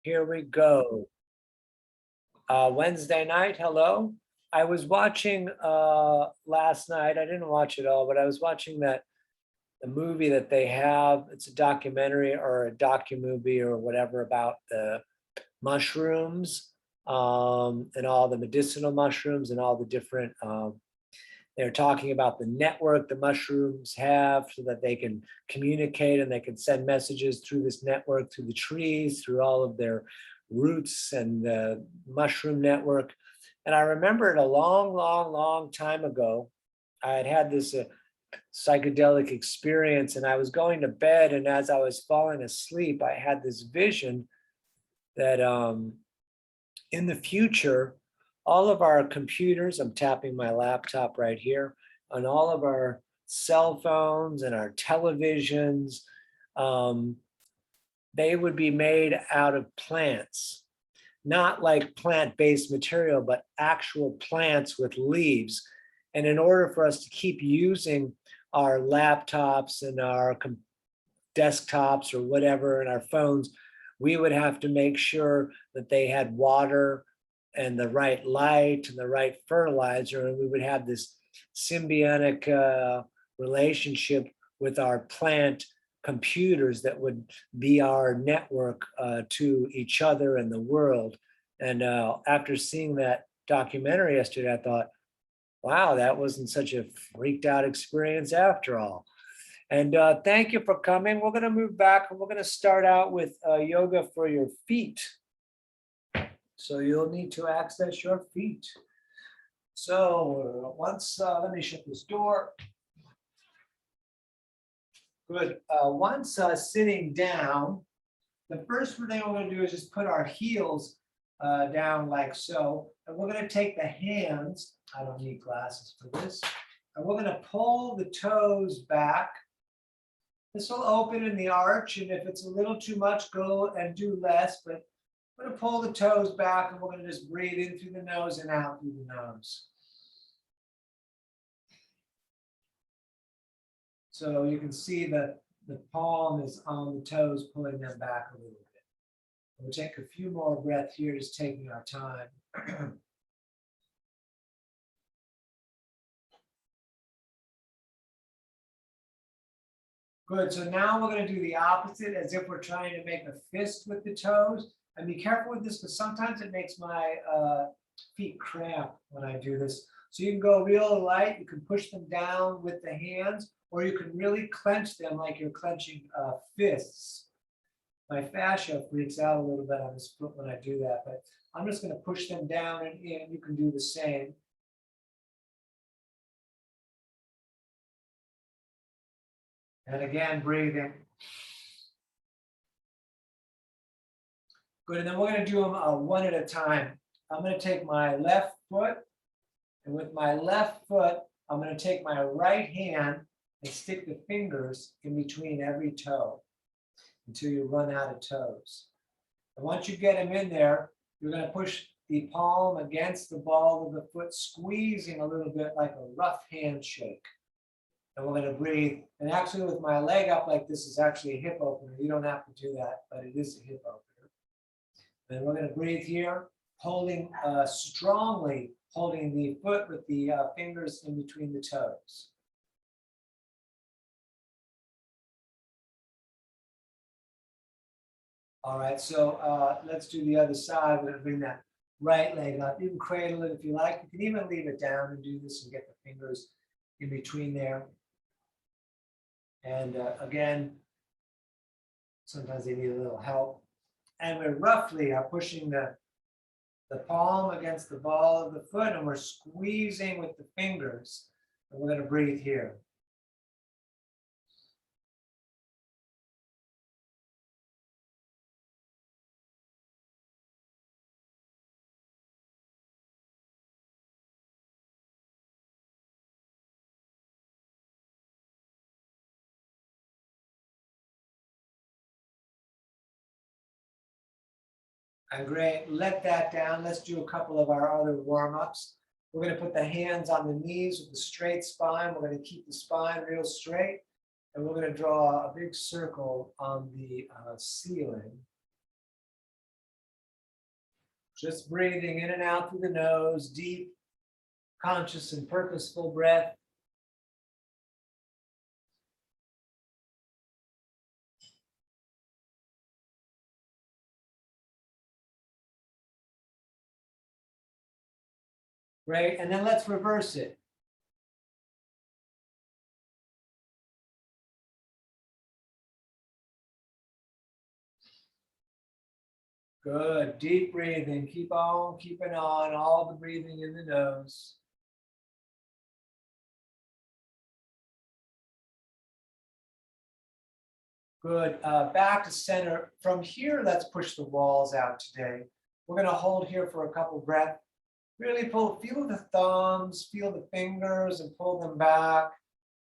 Here we go. Wednesday night, hello. I was watching last night. I didn't watch it all, but I was watching the movie that they have. It's a documentary or a docu-movie or whatever about the mushrooms and all the medicinal mushrooms and all the different they're talking about the network the mushrooms have so that they can communicate and they can send messages through this network, through the trees, through all of their roots and the mushroom network. And I remember it a long, long, long time ago. I had had this psychedelic experience and I was going to bed. And as I was falling asleep, I had this vision that in the future, all of our computers, I'm tapping my laptop right here, on all of our cell phones and our televisions, they would be made out of plants, not like plant-based material, but actual plants with leaves. And in order for us to keep using our laptops and our desktops or whatever and our phones, we would have to make sure that they had water and the right light and the right fertilizer, and we would have this symbiotic relationship with our plant computers that would be our network to each other and the world. And after seeing that documentary yesterday, I thought, wow, that wasn't such a freaked out experience after all. And thank you for coming. We're going to move back and we're going to start out with yoga for your feet. So you'll need to access your feet. So let me shut this door. Good. Once sitting down, the first thing we're going to do is just put our heels down like so. And we're going to take the hands, I don't need glasses for this, and we're going to pull the toes back. This will open in the arch, and if it's a little too much, go and do less, but we're going to pull the toes back and we're going to just breathe in through the nose and out through the nose. So you can see that the palm is on the toes, pulling them back a little bit. We'll take a few more breaths here, just taking our time. Good, so now we're going to do the opposite as if we're trying to make a fist with the toes. And be careful with this because sometimes it makes my feet cramp when I do this. So you can go real light, you can push them down with the hands, or you can really clench them like you're clenching fists. My fascia freaks out a little bit on this foot when I do that, but I'm just going to push them down and in. You can do the same. And again, breathing. Good, and then we're going to do them one at a time. I'm going to take my left foot, and with my left foot, I'm going to take my right hand and stick the fingers in between every toe until you run out of toes. And once you get them in there, you're going to push the palm against the ball of the foot, squeezing a little bit like a rough handshake. And we're going to breathe. And actually with my leg up like this is actually a hip opener. You don't have to do that, but it is a hip opener. And we're going to breathe here, holding strongly, holding the foot with the fingers in between the toes. All right, so let's do the other side. We're going to bring that right leg up. You can cradle it if you like. You can even leave it down and do this and get the fingers in between there. And again, sometimes they need a little help. And we're roughly pushing the palm against the ball of the foot, and we're squeezing with the fingers. And we're going to breathe here. And great, let that down. Let's do a couple of our other warm-ups. We're going to put the hands on the knees with a straight spine. We're going to keep the spine real straight. And we're going to draw a big circle on the ceiling. Just breathing in and out through the nose, deep, conscious and purposeful breath. Great, and then let's reverse it. Good, deep breathing, keep on keeping on, all the breathing in the nose. Good, back to center. From here, let's push the walls out today. We're gonna hold here for a couple breaths. Really feel the thumbs, feel the fingers and pull them back.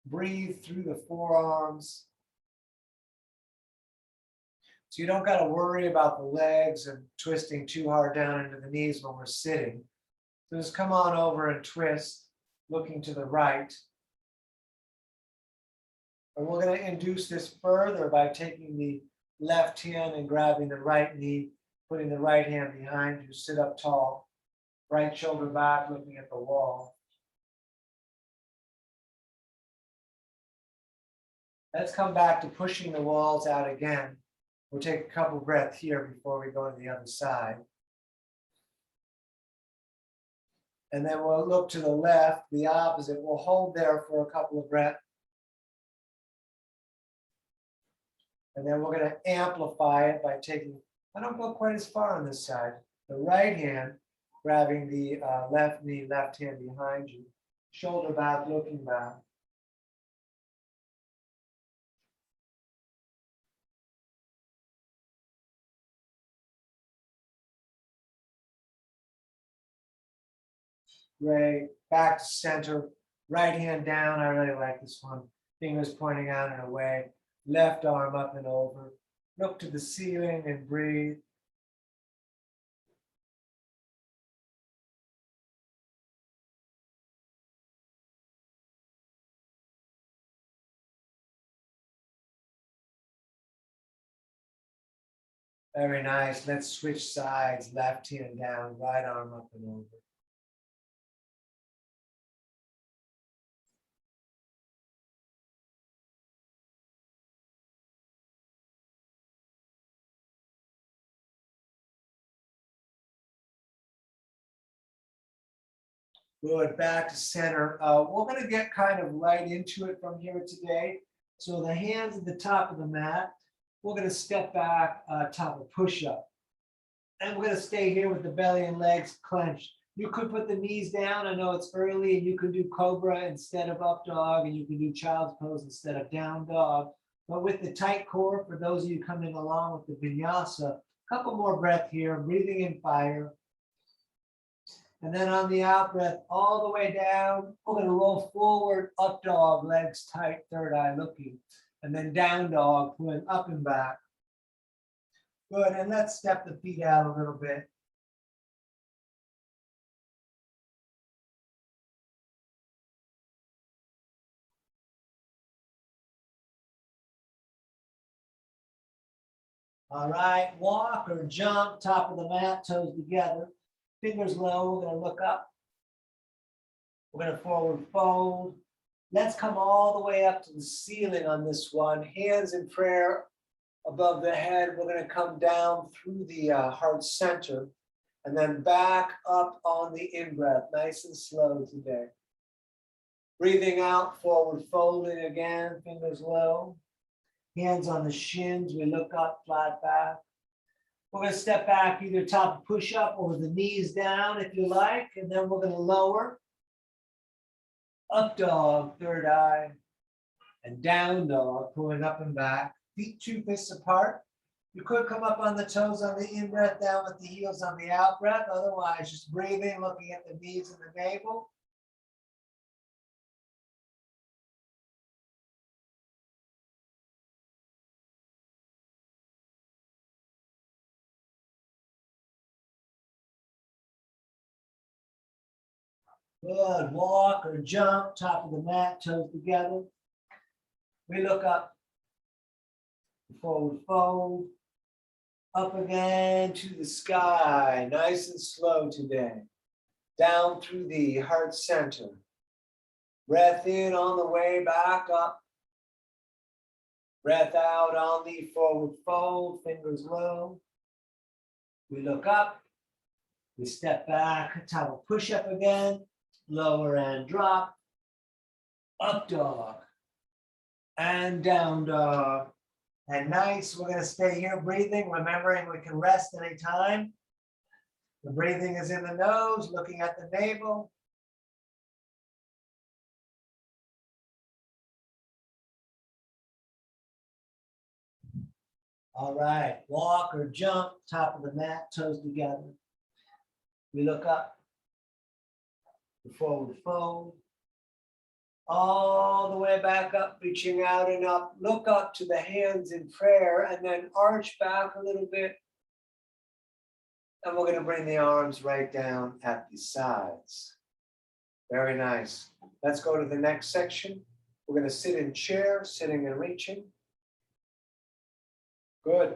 Breathe through the forearms. So you don't gotta worry about the legs and twisting too hard down into the knees when we're sitting. So just come on over and twist, looking to the right. And we're gonna induce this further by taking the left hand and grabbing the right knee, putting the right hand behind you, sit up tall. Right shoulder back, looking at the wall. Let's come back to pushing the walls out again. We'll take a couple breaths here before we go to the other side. And then we'll look to the left, the opposite. We'll hold there for a couple of breaths. And then we're going to amplify it by taking, I don't go quite as far on this side, the right hand, grabbing the left knee, left hand behind you, shoulder back, looking back. Great, back to center, right hand down. I really like this one. Fingers pointing out and away, left arm up and over. Look to the ceiling and breathe. Very nice. Let's switch sides. Left hand down, right arm up and over. Good, back to center. We're going to get kind of right into it from here today. So the hands at the top of the mat. We're going to step back, top of push-up. And we're going to stay here with the belly and legs clenched. You could put the knees down. I know it's early, and you can do cobra instead of up dog, and you can do child's pose instead of down dog. But with the tight core, for those of you coming along with the vinyasa, a couple more breaths here, breathing in fire. And then on the out breath, all the way down, we're going to roll forward, up dog, legs tight, third eye looking. And then down dog, pulling up and back. Good, and let's step the feet out a little bit. All right, walk or jump, top of the mat, toes together. Fingers low, we're going to look up. We're going to forward fold. Let's come all the way up to the ceiling on this one. Hands in prayer above the head. We're going to come down through the heart center and then back up on the in-breath, nice and slow today. Breathing out, forward folding again, fingers low. Hands on the shins, we look up, flat back. We're going to step back, either top of push-up or the knees down if you like, and then we're going to lower. Up dog, third eye, and down dog, pulling up and back. Feet 2 fists apart. You could come up on the toes on the in-breath, down with the heels on the out-breath. Otherwise, just breathing, looking at the knees and the navel. Good, walk or jump, top of the mat, toes together. We look up, forward fold. Up again to the sky, nice and slow today. Down through the heart center. Breath in on the way back up. Breath out on the forward fold, fingers low. We look up, we step back, top of push up again, lower and drop, up dog, and down dog. And nice, we're gonna stay here breathing, remembering we can rest anytime. The breathing is in the nose, looking at the navel. All right, walk or jump, top of the mat, toes together. We look up, the forward fold. All the way back up, reaching out and up. Look up to the hands in prayer and then arch back a little bit. And we're going to bring the arms right down at the sides. Very nice. Let's go to the next section. We're going to sit in chair, sitting and reaching. Good.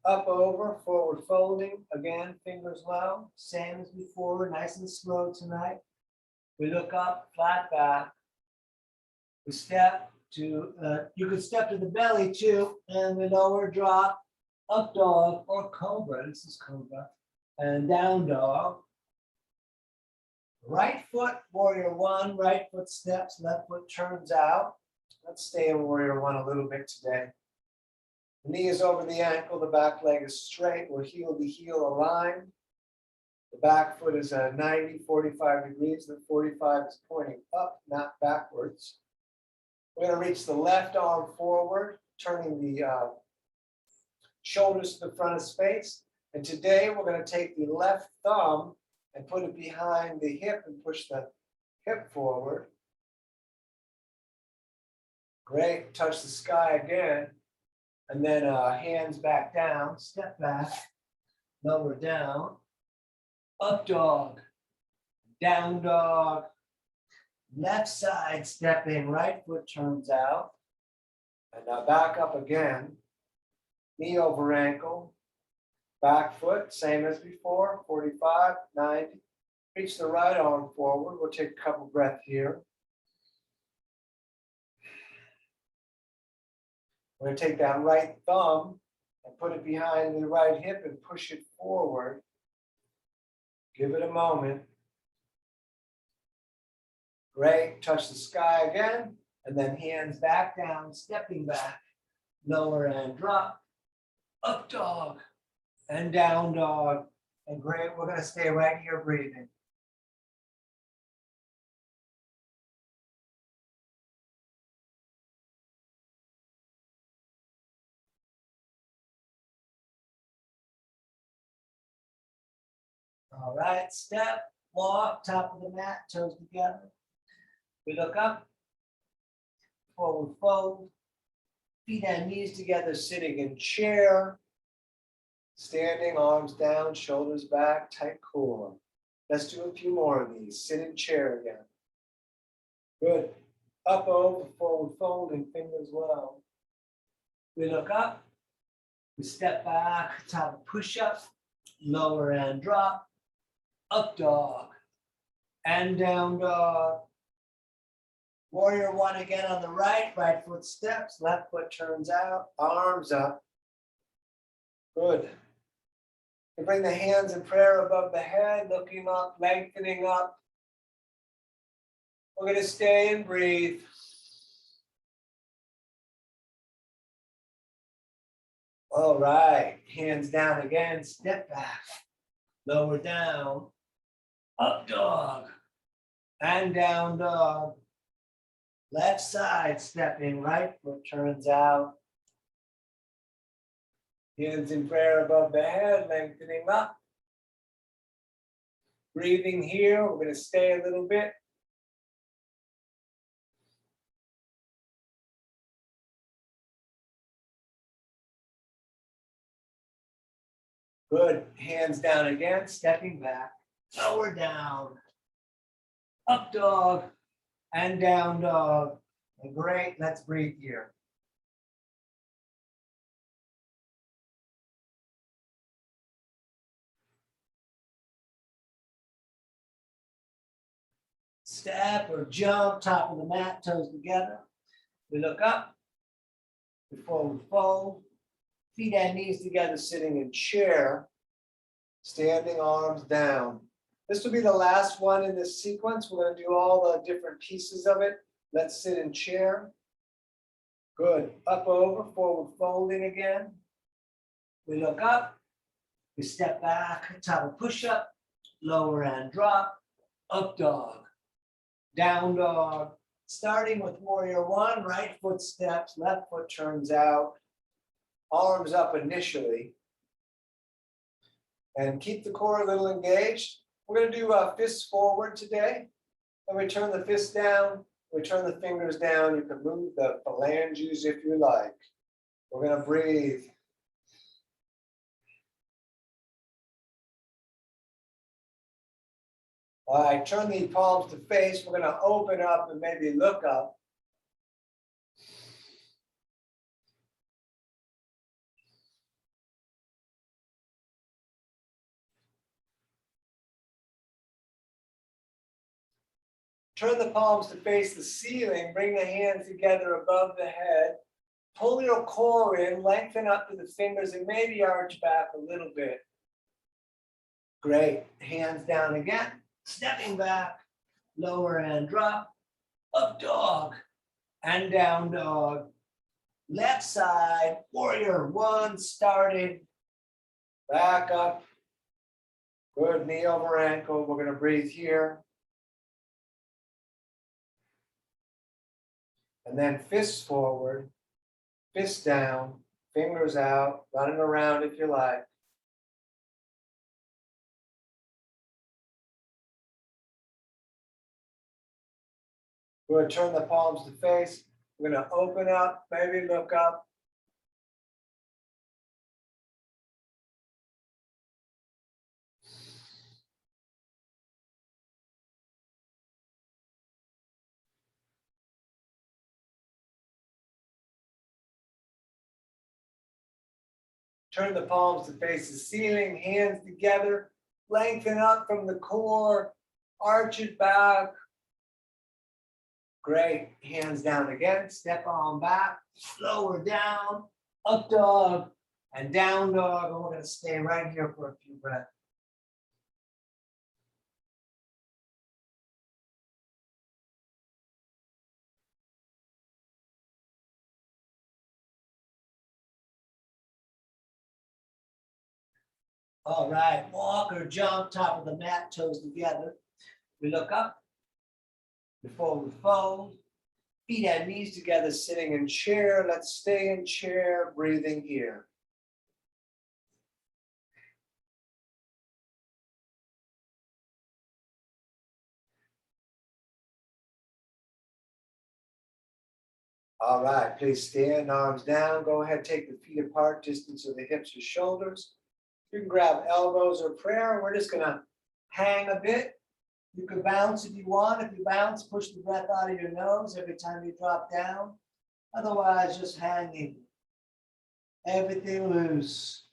Up, over, forward folding. Again, fingers low. Same as before, nice and slow tonight. We look up, flat back. We step to, you could step to the belly too, and we lower drop, up dog or cobra. This is cobra. And down dog. Right foot, warrior one, right foot steps, left foot turns out. Let's stay in warrior one a little bit today. The knee is over the ankle, the back leg is straight, we're heel to heel aligned. The back foot is 90, 45 degrees, the 45 is pointing up, not backwards. We're going to reach the left arm forward, turning the shoulders to the front of space. And today we're going to take the left thumb and put it behind the hip and push the hip forward. Great, touch the sky again. And then hands back down, step back, lower down, up dog, down dog, left side stepping, right foot turns out. And now back up again, knee over ankle, back foot, same as before, 45, 90. Reach the right arm forward. We'll take a couple breaths here. We're going to take that right thumb and put it behind the right hip and push it forward. Give it a moment. Great, touch the sky again, and then hands back down, stepping back, lower and drop, up dog, and down dog. And great, we're gonna stay right here breathing. All right, step, walk, top of the mat, toes together. We look up, forward fold, feet and knees together, sitting in chair, standing, arms down, shoulders back, tight core. Let's do a few more of these. Sit in chair again. Good. Up, over, forward fold, and fingers low. We look up, we step back, top push-up, lower and drop, up dog, and down dog. Warrior one again on the right, right foot steps, left foot turns out, arms up. Good. You bring the hands in prayer above the head, looking up, lengthening up. We're going to stay and breathe. All right, hands down again, step back, lower down, up dog, and down dog. Left side stepping, right foot turns out. Hands in prayer above the head, lengthening up. Breathing here, we're going to stay a little bit. Good, hands down again, stepping back, lower down, up dog, and down dog. And great, let's breathe here. step or jump, top of the mat, toes together. We look up, we forward fold, feet and knees together, sitting in chair, standing arms down. This will be the last one in this sequence. We're going to do all the different pieces of it. Let's sit in chair. Good. Up, over, forward folding again. We look up, we step back, top of push-up, lower and drop, up dog, down dog. Starting with warrior one, right foot steps, left foot turns out, arms up initially. And keep the core a little engaged. We're going to do fists forward today. And we turn the fist down, we turn the fingers down. You can move the phalanges if you like. We're going to breathe. All right, turn the palms to face. We're going to open up and maybe look up. Turn the palms to face the ceiling. Bring the hands together above the head. Pull your core in, lengthen up to the fingers, and maybe arch back a little bit. Great. Hands down again. Stepping back, lower and drop, up dog, and down dog. Left side, warrior one, starting. Back up. Good, knee over ankle. We're going to breathe here. And then fists forward, fists down, fingers out, running around if you like. We're going to turn the palms to face. We're going to open up, maybe look up. Turn the palms to face the ceiling, hands together, lengthen up from the core, arch it back. Great, hands down again, step on back, lower down, up dog, and down dog. And we're going to stay right here for a few breaths. All right, walk or jump, top of the mat, toes together. We look up, we forward fold, feet and knees together, sitting in chair. Let's stay in chair, breathing here. All right, please stand, arms down. Go ahead, take the feet apart, distance of the hips or shoulders. You can grab elbows or prayer. We're just going to hang a bit. You can bounce if you want. If you bounce, push the breath out of your nose every time you drop down. Otherwise, just hanging. Everything loose.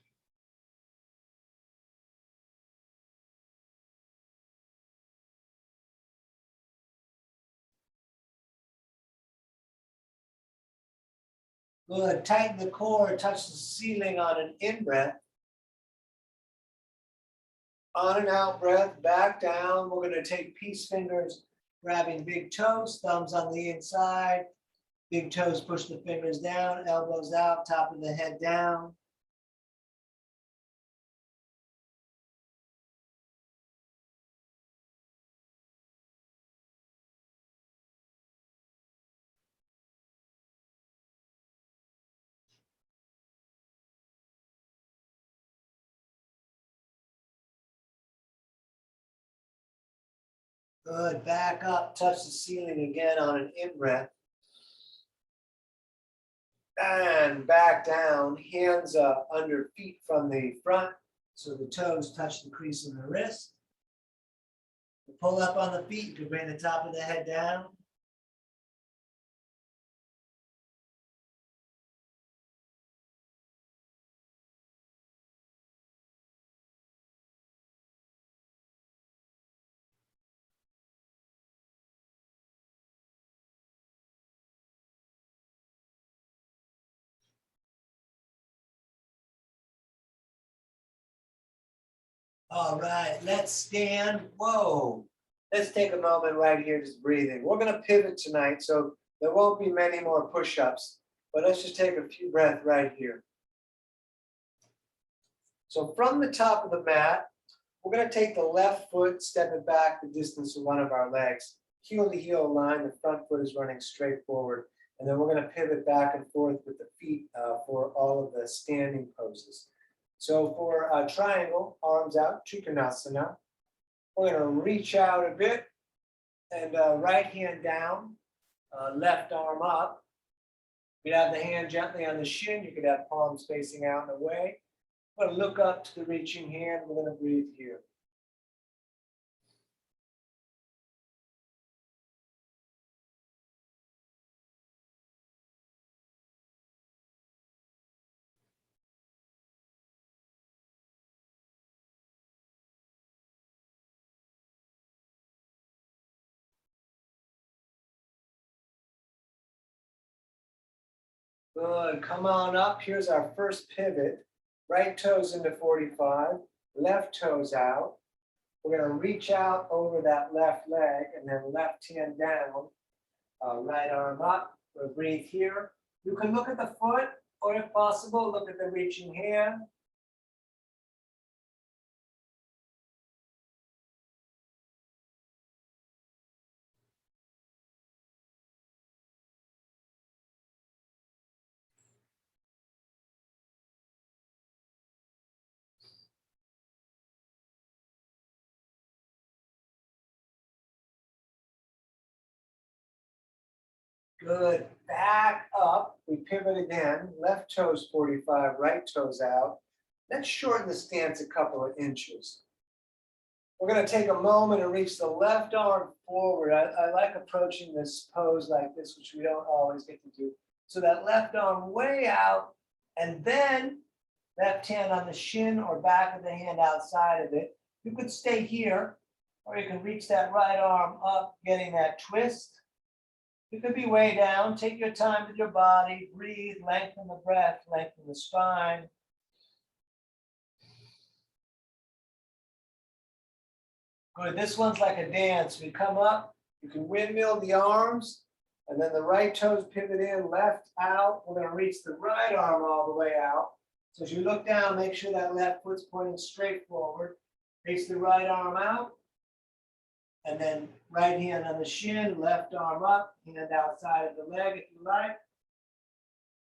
Good. Tighten the core, touch the ceiling on an in-breath. On an out breath, back down. We're going to take peace fingers, grabbing big toes, thumbs on the inside. Big toes push the fingers down, elbows out, top of the head down. Good. Back up, touch the ceiling again on an in-breath. And back down, hands up under feet from the front, so the toes touch the crease of the wrist. Pull up on the feet, you can bring the top of the head down. All right, let's stand. Whoa. Let's take a moment right here, just breathing. We're going to pivot tonight, so there won't be many more push-ups, but let's just take a few breaths right here. So from the top of the mat, we're going to take the left foot, step it back the distance of one of our legs. Heel to heel line, the front foot is running straight forward. And then we're going to pivot back and forth with the feet for all of the standing poses. So for a triangle, arms out, Trikonasana. We're going to reach out a bit and right hand down, left arm up. You could have the hand gently on the shin. You could have palms facing out and away. We're going to look up to the reaching hand. We're going to breathe here. Good. Come on up. Here's our first pivot. Right toes into 45, left toes out. We're going to reach out over that left leg and then left hand down, right arm up. We'll breathe here. You can look at the foot, or if possible, look at the reaching hand. Good. Back up. We pivot again. Left toes 45, right toes out. Let's shorten the stance a couple of inches. We're going to take a moment and reach the left arm forward. I like approaching this pose like this, which we don't always get to do. So that left arm way out, and then left hand on the shin or back of the hand outside of it. You could stay here, or you can reach that right arm up, getting that twist. You could be way down. Take your time with your body. Breathe, lengthen the breath, lengthen the spine. Good. This one's like a dance. We come up, you can windmill the arms, and then the right toes pivot in, left out. We're going to reach the right arm all the way out. So as you look down, make sure that left foot's pointing straight forward. Reach the right arm out. And then right hand on the shin, left arm up, hand outside of the leg if you like.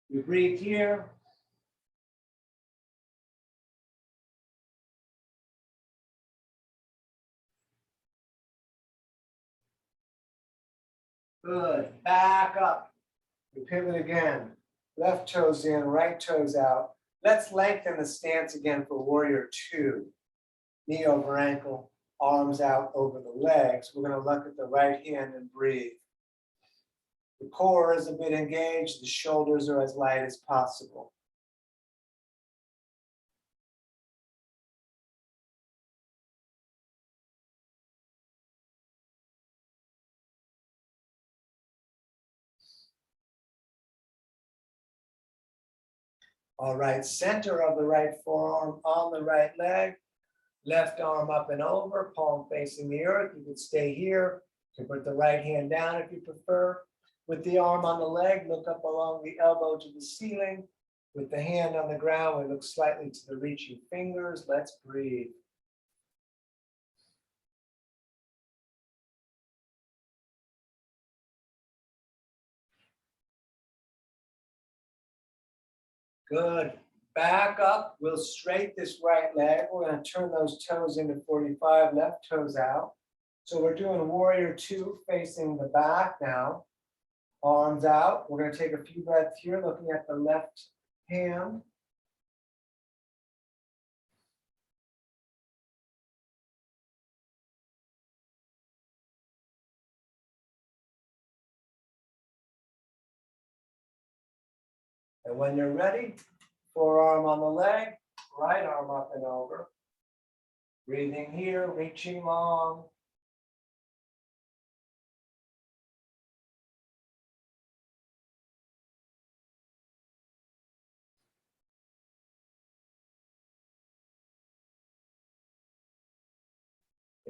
You breathe here. Good. Back up. We pivot again. Left toes in, right toes out. Let's lengthen the stance again for warrior two. Knee over ankle, arms out over the legs. We're going to look at the right hand and breathe. The core is a bit engaged. The shoulders are as light as possible. All right, center of the right forearm on the right leg. Left arm up and over, palm facing the earth. You could stay here. You can put the right hand down if you prefer. With the arm on the leg, look up along the elbow to the ceiling. With the hand on the ground, we look slightly to the reaching fingers. Let's breathe. Good. Back up. We'll straight this right leg. We're going to turn those toes into 45, left toes out. So we're doing warrior two facing the back now. Arms out. We're going to take a few breaths here, looking at the left hand. And when you're ready, forearm on the leg, right arm up and over. Breathing here, reaching long.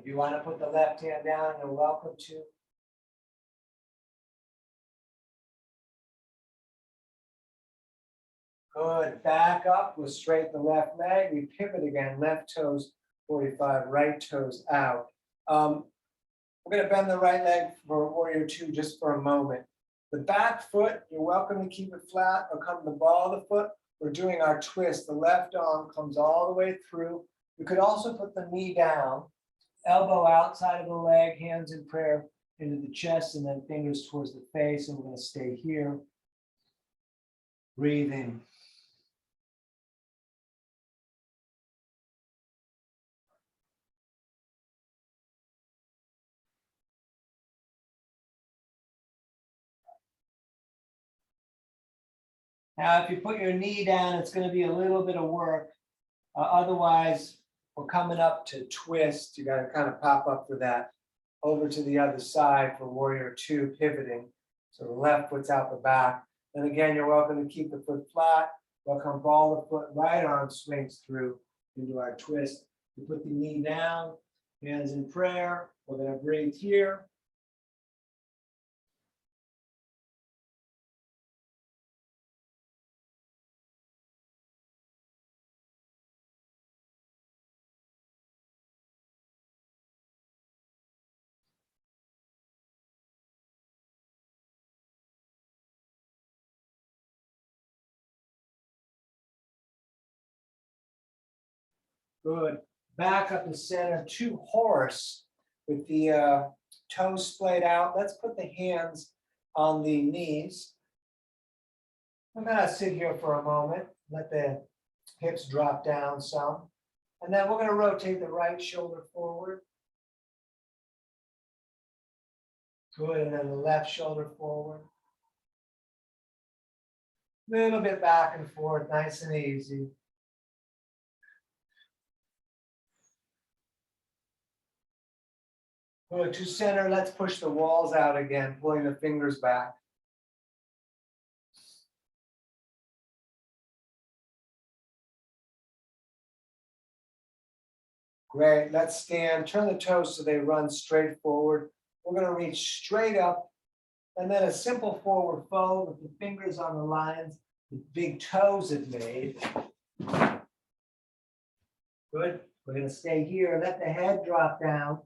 If you want to put the left hand down, you're welcome to. Good, back up, we'll straighten the left leg, we pivot again, left toes 45, right toes out. We're gonna bend the right leg for warrior two just for a moment. The back foot, you're welcome to keep it flat or come to the ball of the foot. We're doing our twist, the left arm comes all the way through. You could also put the knee down, elbow outside of the leg, hands in prayer into the chest, and then fingers towards the face, and we're gonna stay here. Breathing. Now, if you put your knee down, it's going to be a little bit of work. Otherwise, we're coming up to twist. You got to kind of pop up for that. Over to the other side for warrior two, pivoting. So the left foot's out the back. And again, you're welcome to keep the foot flat. Welcome ball the foot, right arm swings through into our twist. We put the knee down, hands in prayer. We're going to breathe here. Good. Back up to center, two horse with the toes splayed out. Let's put the hands on the knees. I'm gonna sit here for a moment, let the hips drop down some. And then we're gonna rotate the right shoulder forward. Good, and then the left shoulder forward. Little bit back and forth, nice and easy. Good, to center, let's push the walls out again, pulling the fingers back. Great, let's stand, turn the toes so they run straight forward. We're gonna reach straight up, and then a simple forward fold with the fingers on the lines the big toes have made. Good, we're gonna stay here, let the head drop down.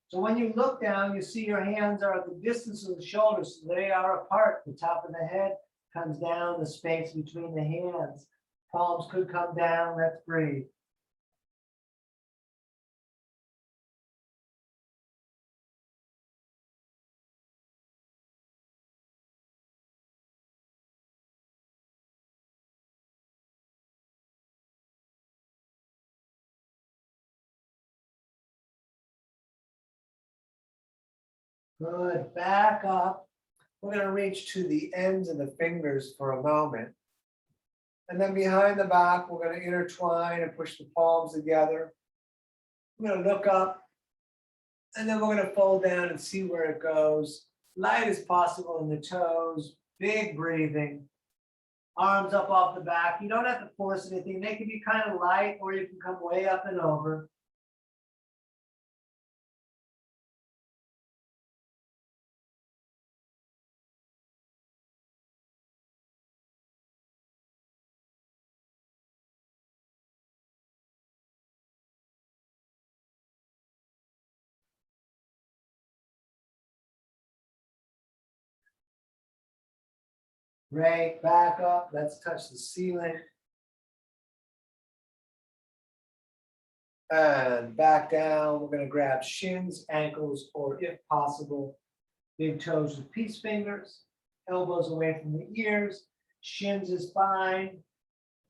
So when you look down, you see your hands are at the distance of the shoulders, so they are apart. The top of the head comes down, the space between the hands. Palms could come down, let's breathe. Good, back up. We're gonna reach to the ends of the fingers for a moment. And then behind the back, we're gonna intertwine and push the palms together. We're gonna look up, and then we're gonna fold down and see where it goes. Light as possible in the toes, big breathing. Arms up off the back. You don't have to force anything. They can be kind of light, or you can come way up and over. Great, back up, let's touch the ceiling. And back down, we're gonna grab shins, ankles, or if possible, big toes with peace fingers, elbows away from the ears, shins is fine,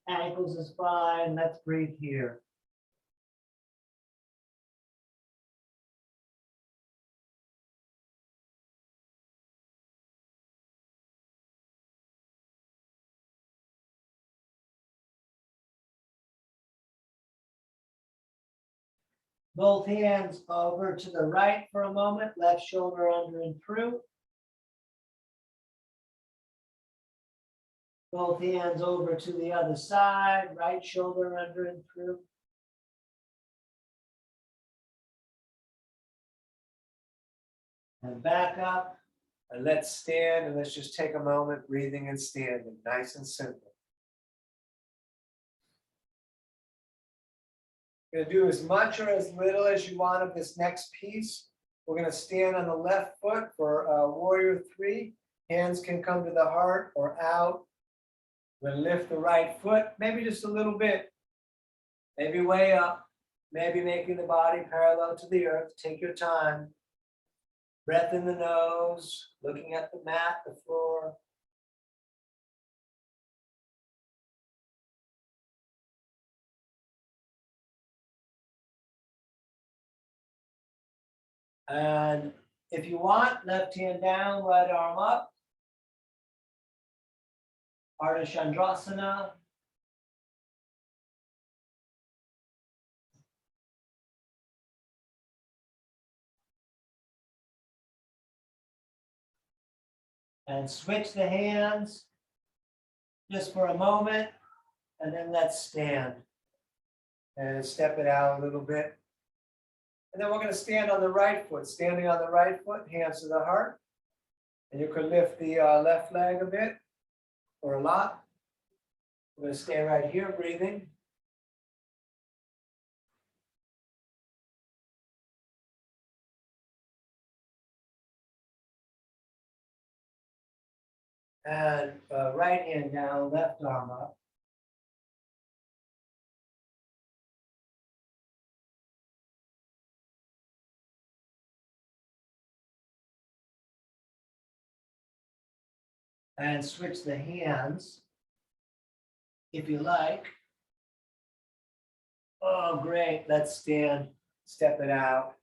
ankles is fine, let's breathe here. Both hands over to the right for a moment, left shoulder under and through. Both hands over to the other side, right shoulder under and through. And back up. And let's stand and let's just take a moment breathing and standing, nice and simple. You're gonna do as much or as little as you want of this next piece. We're gonna stand on the left foot for warrior three. Hands can come to the heart or out. We're gonna lift the right foot, maybe just a little bit. Maybe way up, maybe making the body parallel to the earth. Take your time. Breath in the nose, looking at the mat, the floor. And if you want, left hand down, right arm up. Ardha Chandrasana. And switch the hands just for a moment, and then let's stand. And step it out a little bit. And then we're going to stand on the right foot. Standing on the right foot, hands to the heart. And you can lift the left leg a bit or a lot. We're going to stay right here, breathing. And right hand down, left arm up. And switch the hands, if you like. Oh, great. Let's stand, step it out.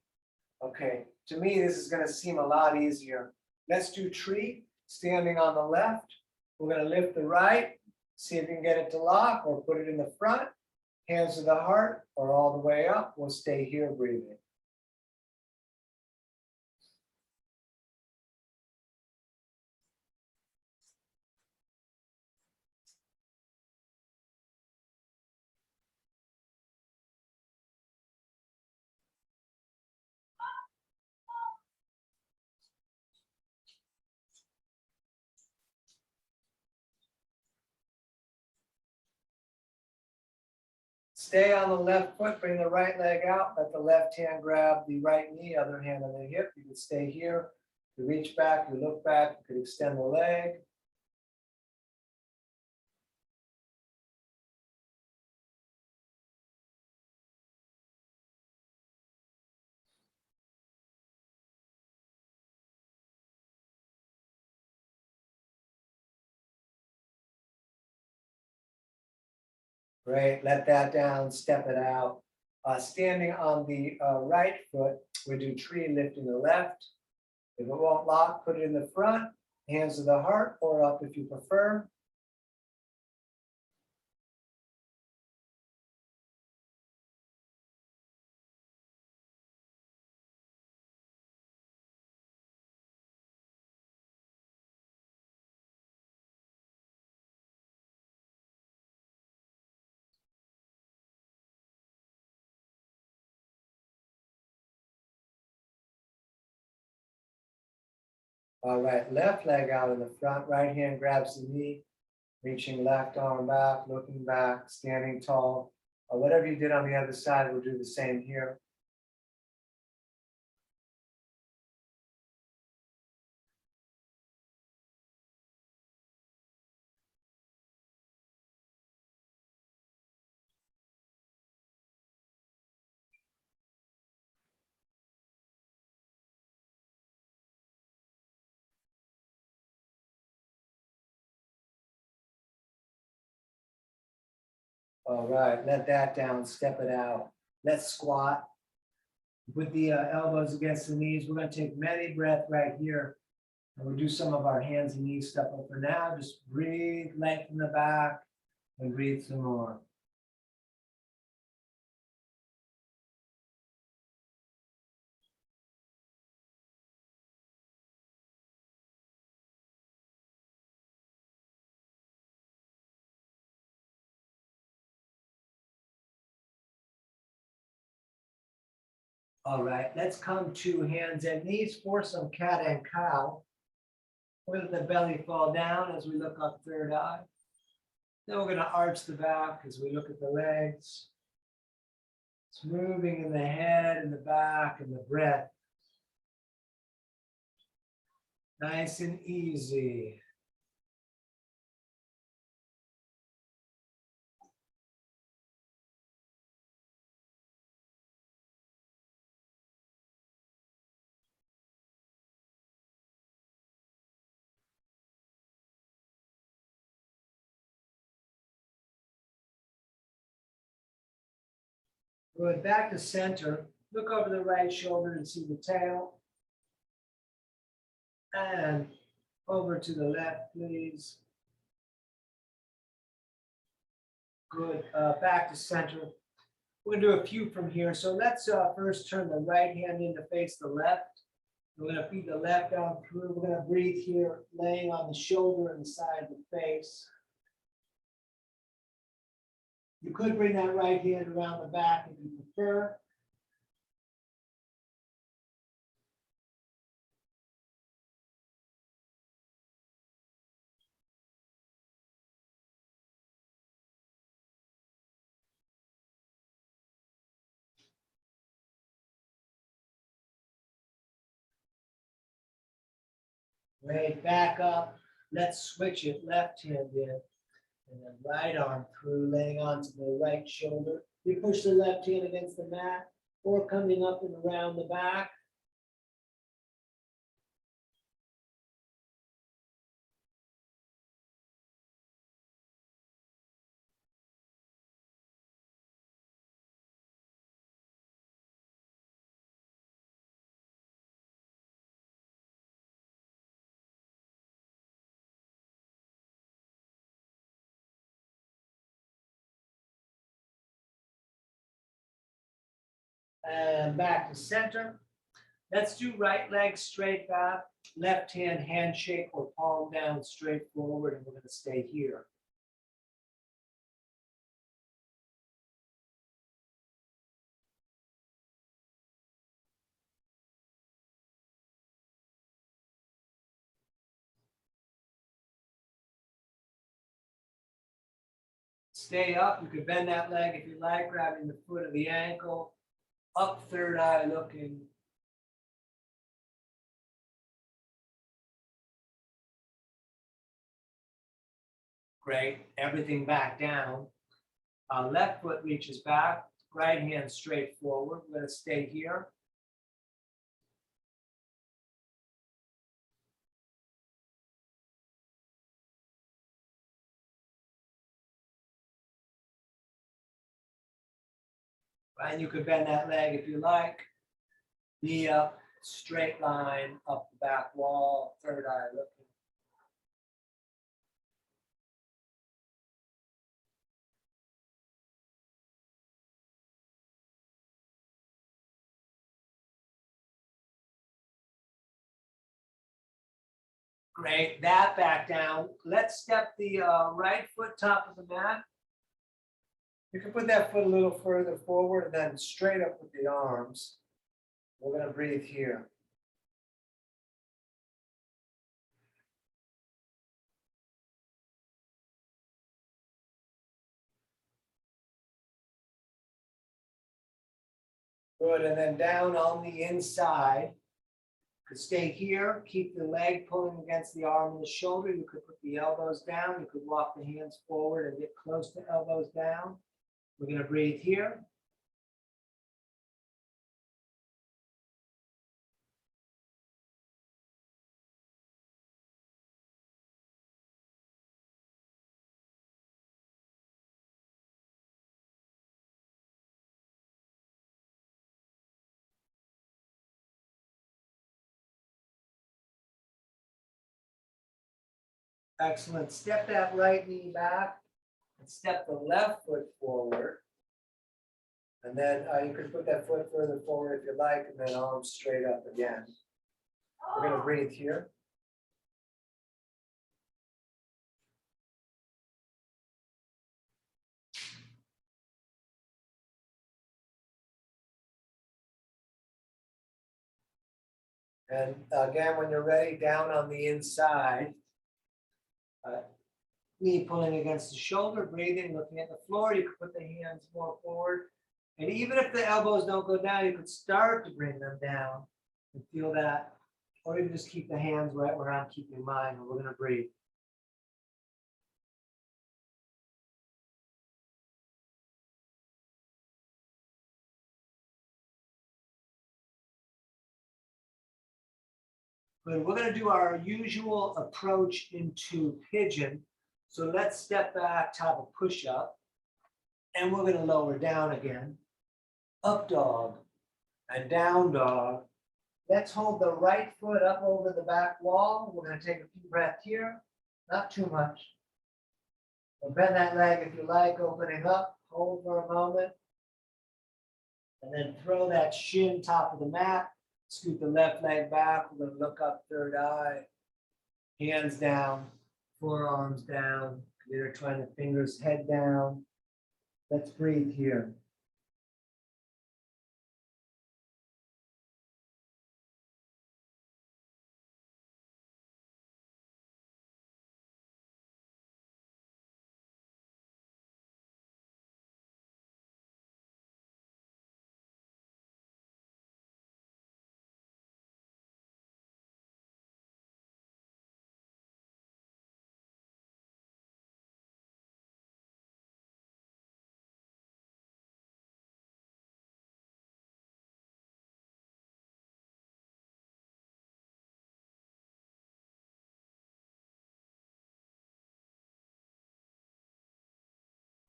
Okay, to me, this is going to seem a lot easier. Let's do tree, standing on the left. We're going to lift the right, see if you can get it to lock or put it in the front. Hands to the heart or all the way up. We'll stay here breathing. Stay on the left foot, bring the right leg out, let the left hand grab the right knee, other hand on the hip. You can stay here. You reach back, you look back, you could extend the leg. Great, let that down, step it out. Standing on the right foot, we do tree lifting the left. If it won't lock, put it in the front, hands to the heart or up if you prefer. All right, left leg out in the front, right hand grabs the knee, reaching left arm back, looking back, standing tall. Whatever you did on the other side, we'll do the same here. All right, let that down, step it out. Let's squat. With the elbows against the knees, we're going to take many breath right here. And we'll do some of our hands and knees stuff. But for now, just breathe, lengthen the back, and breathe some more. All right, let's come to hands and knees for some cat and cow. Let the belly fall down as we look up third eye. Then we're going to arch the back as we look at the legs. It's moving in the head and the back and the breath. Nice and easy. Good, back to center. Look over the right shoulder and see the tail. And over to the left, please. Good, back to center. We're gonna do a few from here. So let's first turn the right hand in to face the left. We're gonna feed the left arm through. We're gonna breathe here, laying on the shoulder and the side of the face. You could bring that right hand around the back if you prefer. Great, back up. Let's switch it, left hand in. And then right arm through, laying onto the right shoulder. You push the left hand against the mat or coming up and around the back. And back to center. Let's do right leg straight back, left hand handshake or palm down straight forward, and we're going to stay here. Stay up. You could bend that leg if you like, grabbing the foot of the ankle, up third eye looking. Great. Everything back down. Left foot reaches back, right hand straight forward. We're going to stay here. And you could bend that leg if you like. Knee up, straight line up the back wall, third eye looking. Great, that back down. Let's step the right foot top of the mat. You can put that foot a little further forward and then straight up with the arms. We're going to breathe here. Good, and then down on the inside. Could stay here, keep the leg pulling against the arm and the shoulder. You could put the elbows down. You could walk the hands forward and get close to elbows down. We're going to breathe here. Excellent. Step that right knee back and step the left foot forward. And then you can put that foot further forward if you like, and then arms straight up again. We're going to breathe here. And again, when you're ready, down on the inside. Knee pulling against the shoulder, breathing, looking at the floor. You can put the hands more forward. And even if the elbows don't go down, you could start to bring them down and feel that. Or you can just keep the hands right where I'm keeping mine, and we're going to breathe. Good. We're going to do our usual approach into pigeon. So let's step back, top of push-up. And we're going to lower down again. Up dog and down dog. Let's hold the right foot up over the back wall. We're going to take a few breaths here, not too much. So bend that leg if you like, opening up, hold for a moment. And then throw that shin top of the mat. Scoot the left leg back. We're going to look up, third eye. Hands down, forearms down. Intertwine the fingers, head down. Let's breathe here.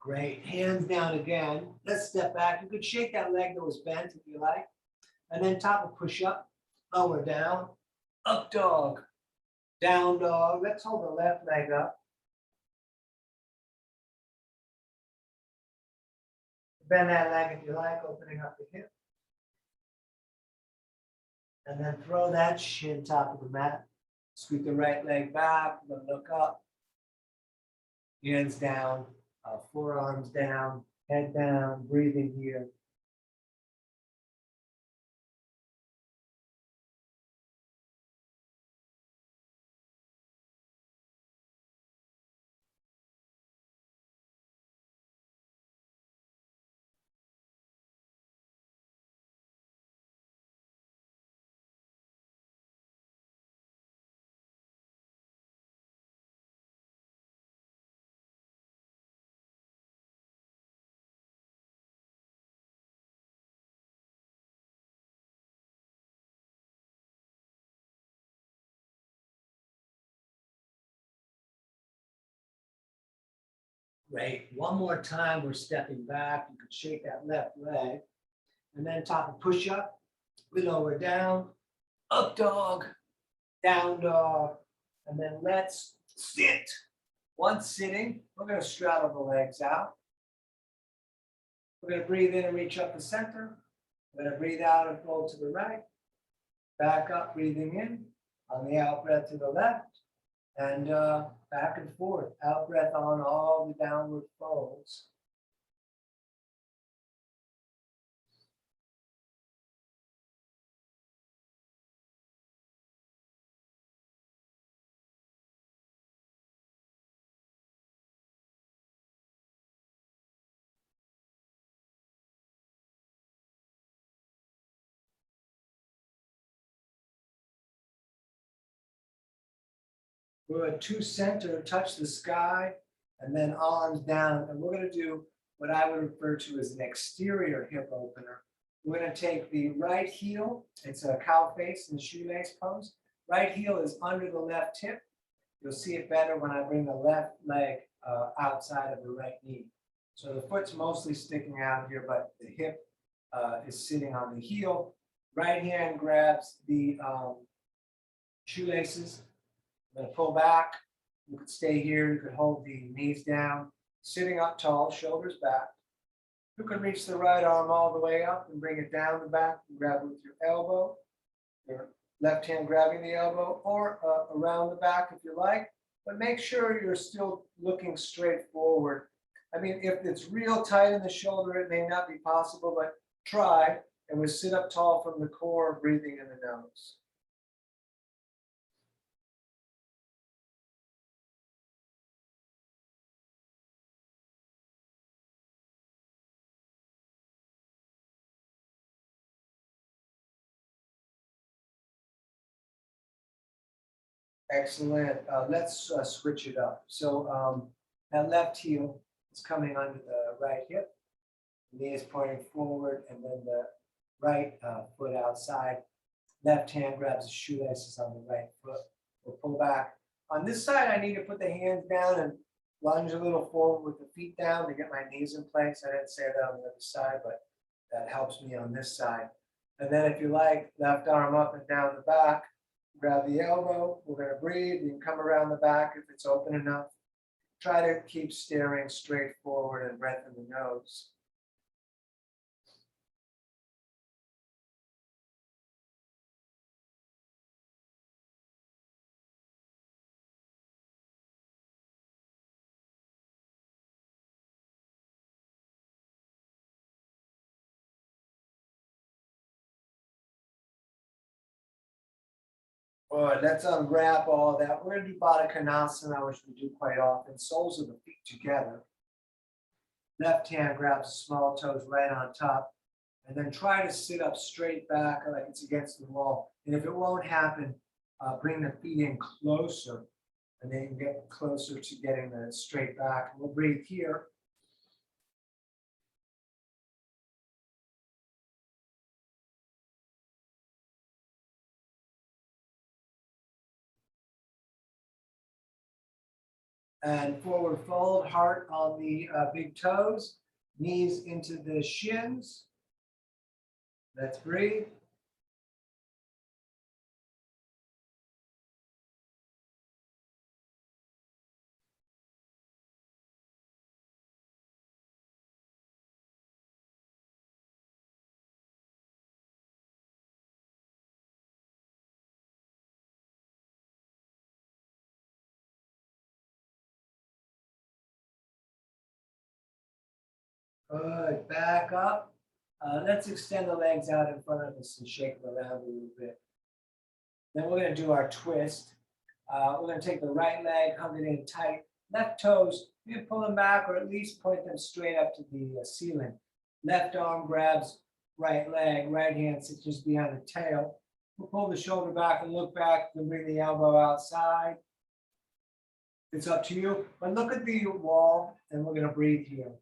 Great. Hands down again. Let's step back. You could shake that leg that was bent if you like. And then top of push-up, lower down, up dog, down dog. Let's hold the left leg up. Bend that leg if you like, opening up the hip. And then throw that shin top of the mat. Scoot the right leg back, look up. Hands down, forearms down, head down, breathing here. Great. One more time, we're stepping back. You could shake that left leg. And then top of push-up, we lower down, up dog, down dog. And then let's sit. Once sitting, we're going to straddle the legs out. We're going to breathe in and reach up the center. We're going to breathe out and fold to the right. Back up, breathing in. On the out breath to the left. And back and forth. Out breath on all the downward folds. Good. To center, touch the sky, and then arms down. And we're going to do what I would refer to as an exterior hip opener. We're going to take the right heel. It's a cow face and shoelace pose. Right heel is under the left hip. You'll see it better when I bring the left leg outside of the right knee. So the foot's mostly sticking out here, but the hip is sitting on the heel. Right hand grabs the shoelaces. I'm going to pull back. You could stay here. You could hold the knees down. Sitting up tall, shoulders back. You can reach the right arm all the way up and bring it down the back and grab it with your elbow. Your left hand grabbing the elbow or around the back if you like. But make sure you're still looking straight forward. I mean, if it's real tight in the shoulder, it may not be possible, but try. And we sit up tall from the core, breathing in the nose. Excellent. Let's switch it up. So that left heel is coming under the right hip. Knee is pointing forward, and then the right foot outside. Left hand grabs the shoelaces on the right foot. We'll pull back. On this side, I need to put the hands down and lunge a little forward with the feet down to get my knees in place. I didn't say that on the other side, but that helps me on this side. And then if you like, left arm up and down the back, grab the elbow. We're going to breathe. You can come around the back if it's open enough. Try to keep staring straight forward and breath in the nose. All right, let's unwrap all that. We're going to do Baddha Konasana, which we do quite often. Soles of the feet together. Left hand grabs the small toes right on top. And then try to sit up straight back like it's against the wall. And if it won't happen, bring the feet in closer. And then you can get closer to getting the straight back. We'll breathe here. And forward fold, heart on the big toes, knees into the shins. Let's breathe. Good, back up. Let's extend the legs out in front of us and shake them around a little bit. Then we're going to do our twist. We're going to take the right leg, hug it in tight. Left toes, you pull them back or at least point them straight up to the ceiling. Left arm grabs right leg, right hand sits just behind the tail. We'll pull the shoulder back and look back and bring the elbow outside. It's up to you, but look at the wall and we're going to breathe here.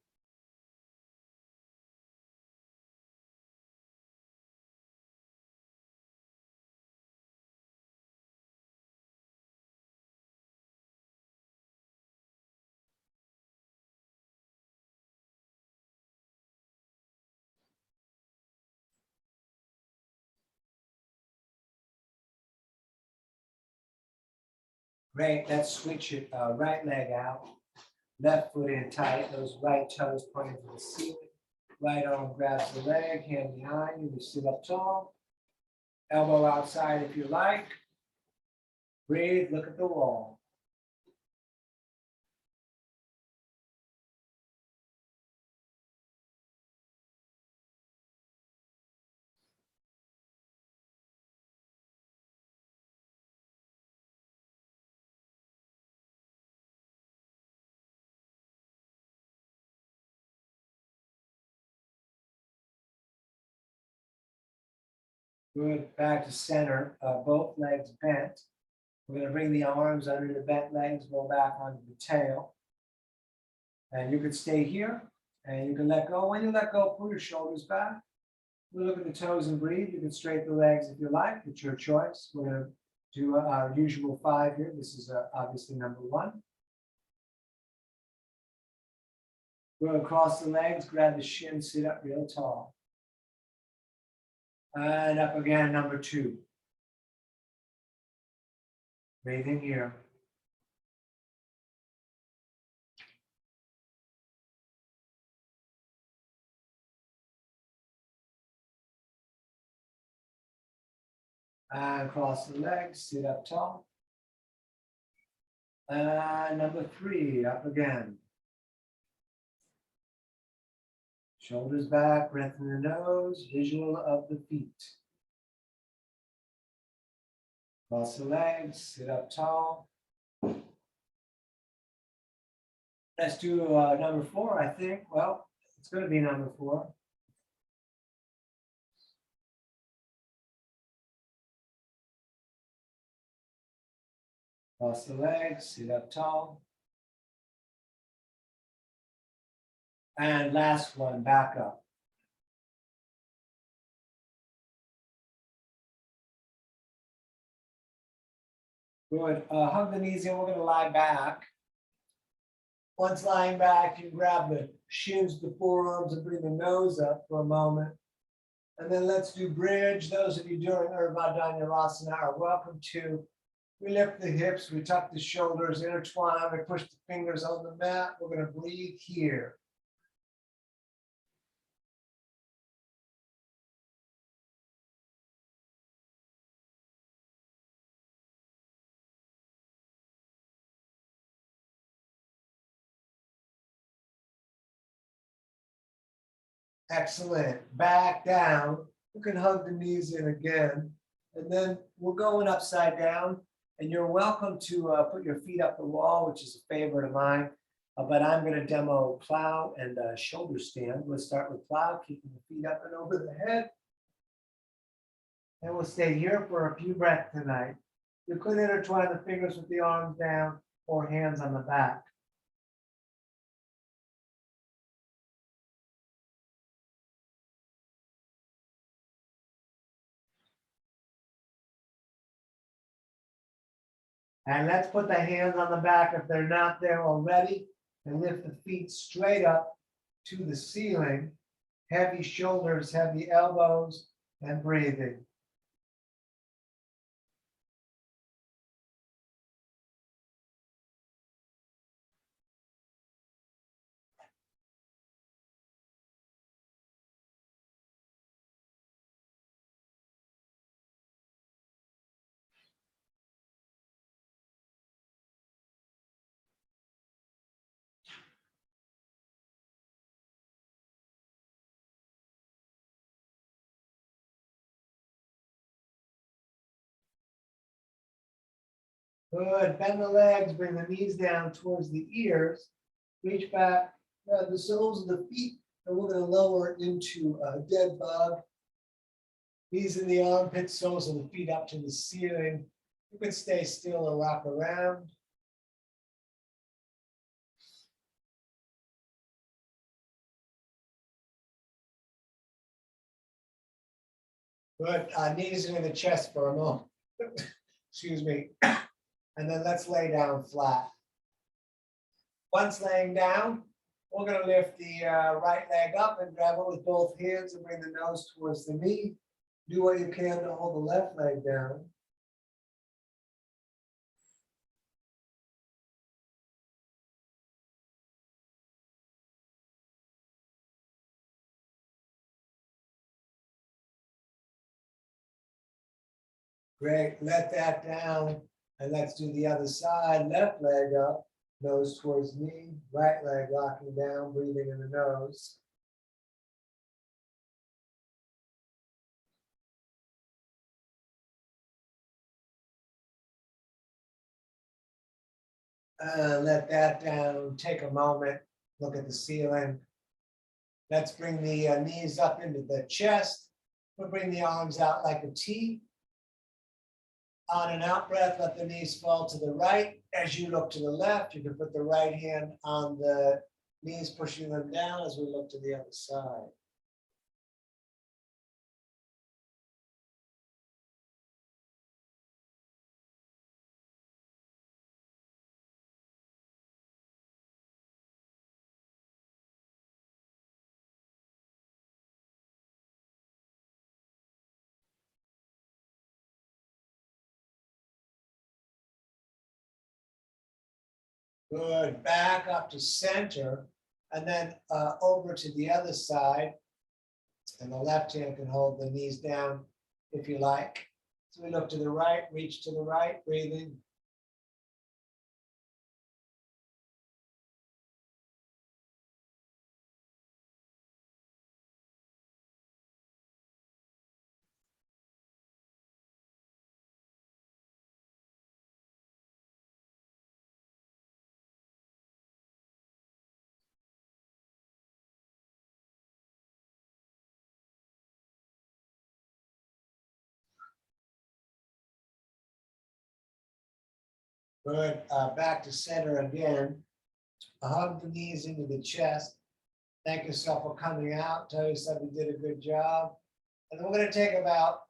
Great, let's switch it. Right leg out, left foot in tight, those right toes pointing to the ceiling. Right arm grabs the leg, hand behind you, you sit up tall. Elbow outside if you like. Breathe, look at the wall. Good, back to center, both legs bent. We're going to bring the arms under the bent legs, go back onto the tail. And you can stay here, and you can let go. When you let go, pull your shoulders back. We'll look at the toes and breathe. You can straighten the legs if you like. It's your choice. We're going to do our usual 5 here. This is obviously number 1. We're going to cross the legs, grab the shin, sit up real tall. And up again, number 2. Breathing here. And cross the legs, sit up tall. And number 3, up again. Shoulders back, breath in the nose, visual of the feet. Cross the legs, sit up tall. Let's do number 4, I think. Well, it's going to be number 4. Cross the legs, sit up tall. And last one, back up. Good. Hug the knees in. We're going to lie back. Once lying back, you grab the shins, the forearms, and bring the nose up for a moment. And then let's do bridge. Those of you doing Urdhva Dhanurasana are welcome to. We lift the hips, we tuck the shoulders, intertwine, we push the fingers on the mat. We're going to breathe here. Excellent. Back down. You can hug the knees in again. And then we're going upside down. And you're welcome to put your feet up the wall, which is a favorite of mine. But I'm going to demo plow and shoulder stand. We'll start with plow, keeping the feet up and over the head. And we'll stay here for a few breaths tonight. You could intertwine the fingers with the arms down or hands on the back. And let's put the hands on the back if they're not there already, and lift the feet straight up to the ceiling. Heavy shoulders, heavy elbows, and breathing. Good. Bend the legs, bring the knees down towards the ears. Reach back, the soles of the feet, and we're going to lower into a dead bug. Knees in the armpits, soles of the feet up to the ceiling. You can stay still or rock around. Good. Knees into the chest for a moment. Excuse me. And then let's lay down flat. Once laying down, we're going to lift the right leg up and grab it with both hands and bring the nose towards the knee. Do what you can to hold the left leg down. Great. Let that down. And let's do the other side. Left leg up, nose towards knee, right leg locking down, breathing in the nose. Let that down. Take a moment. Look at the ceiling. Let's bring the knees up into the chest. We'll bring the arms out like a T. On an out breath, let the knees fall to the right. As you look to the left, you can put the right hand on the knees, pushing them down as we look to the other side. Good. Back up to center, and then over to the other side. And the left hand can hold the knees down if you like. So we look to the right, reach to the right, breathing. Good. Back to center again. Hug the knees into the chest. Thank yourself for coming out. Tell yourself you did a good job. And then we're going to take about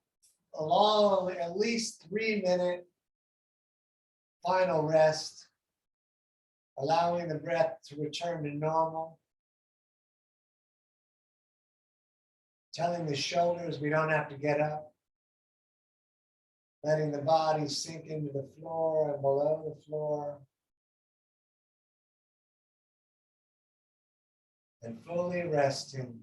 a long, at least 3-minute final rest, allowing the breath to return to normal. Telling the shoulders we don't have to get up. Letting the body sink into the floor and below the floor. And fully resting.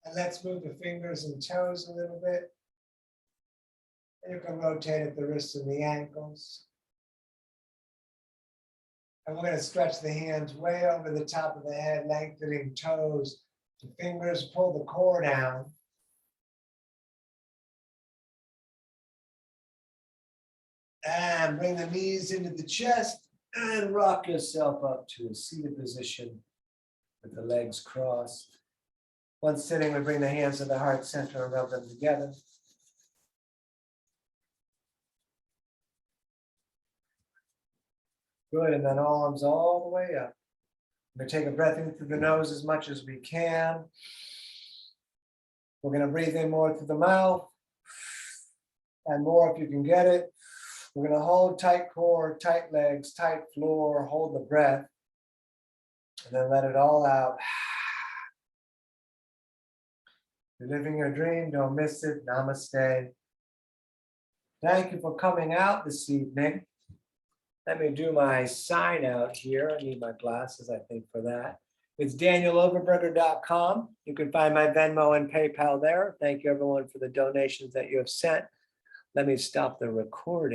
And let's move the fingers and toes a little bit. And you can rotate at the wrists and the ankles. And we're going to stretch the hands way over the top of the head, lengthening toes. The fingers pull the core down. And bring the knees into the chest and rock yourself up to a seated position with the legs crossed. Once sitting, we bring the hands to the heart center and rub them together. Good, and then arms all the way up. We're going to take a breath in through the nose as much as we can. We're going to breathe in more through the mouth and more if you can get it. We're going to hold tight core, tight legs, tight floor, hold the breath, and then let it all out. You're living your dream, don't miss it. Namaste. Thank you for coming out this evening. Let me do my sign out here. I need my glasses, I think, for that. It's DanielOverberger.com. You can find my Venmo and PayPal there. Thank you, everyone, for the donations that you have sent. Let me stop the recording.